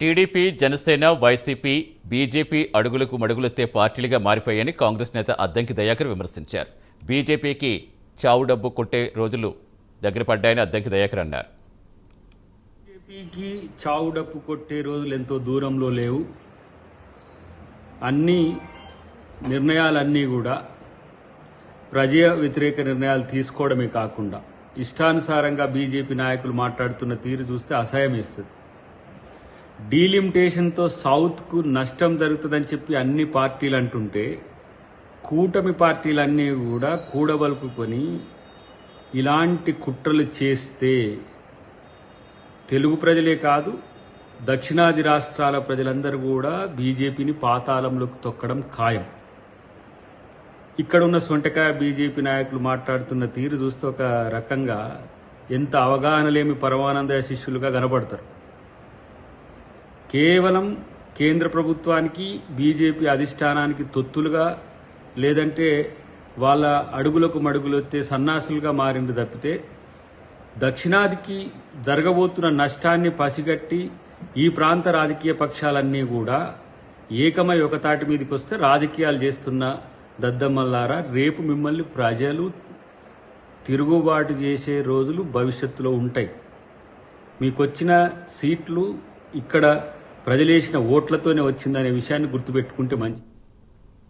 TDP, Janasena, YCP, BJP అడుగులకు మడుగులెత్తే పార్టీలుగా మారిపోయాయని కాంగ్రెస్ నేత అద్దంకి దయాకర్ విమర్శించారు. బీజేపీకి చావు డబ్బు కొట్టే రోజులు దగ్గర పడ్డాయని అద్దంకి దయాకర్ అన్నారు. బీజేపీకి చావు డప్పు కొట్టే రోజులు ఎంతో దూరంలో లేవు. అన్ని నిర్ణయాలన్నీ కూడా ప్రజా వ్యతిరేక నిర్ణయాలు తీసుకోవడమే కాకుండా ఇష్టానుసారంగా బీజేపీ నాయకులు మాట్లాడుతున్న తీరు చూస్తే అసహ్యం వేస్తుంది. డీలిమిటేషన్తో సౌత్కు నష్టం జరుగుతుందని చెప్పి అన్ని పార్టీలు అంటుంటే కూటమి పార్టీలన్నీ కూడా కూడబలుకుని ఇలాంటి కుట్రలు చేస్తే తెలుగు ప్రజలే కాదు దక్షిణాది రాష్ట్రాల ప్రజలందరూ కూడా బీజేపీని పాతాళంలోకి తొక్కడం ఖాయం. ఇక్కడ ఉన్న సొంటకాయ బీజేపీ నాయకులు మాట్లాడుతున్న తీరు చూస్తే ఒక రకంగా ఎంత అవగాహన లేని పరమానంద శిష్యులుగా కనబడతారు. కేవలం కేంద్ర ప్రభుత్వానికి బీజేపీ అధిష్టానానికి తొత్తులుగా లేదంటే వాళ్ళ అడుగులకు మడుగులొత్తే సన్నాసులుగా మారింది తప్పితే దక్షిణాదికి జరగబోతున్న నష్టాన్ని పసిగట్టి ఈ ప్రాంత రాజకీయ పక్షాలన్నీ కూడా ఏకమై ఒకతాటి మీదకి వస్తే రాజకీయాలు చేస్తున్న దద్దమ్మల్లారా రేపు మిమ్మల్ని ప్రజలు తిరుగుబాటు చేసే రోజులు భవిష్యత్తులో ఉంటాయి. మీకొచ్చిన సీట్లు ఇక్కడ ప్రజలేసిన ఓట్లతోనే వచ్చిందనే విషయాన్ని గుర్తుపెట్టుకుంటే మంచి.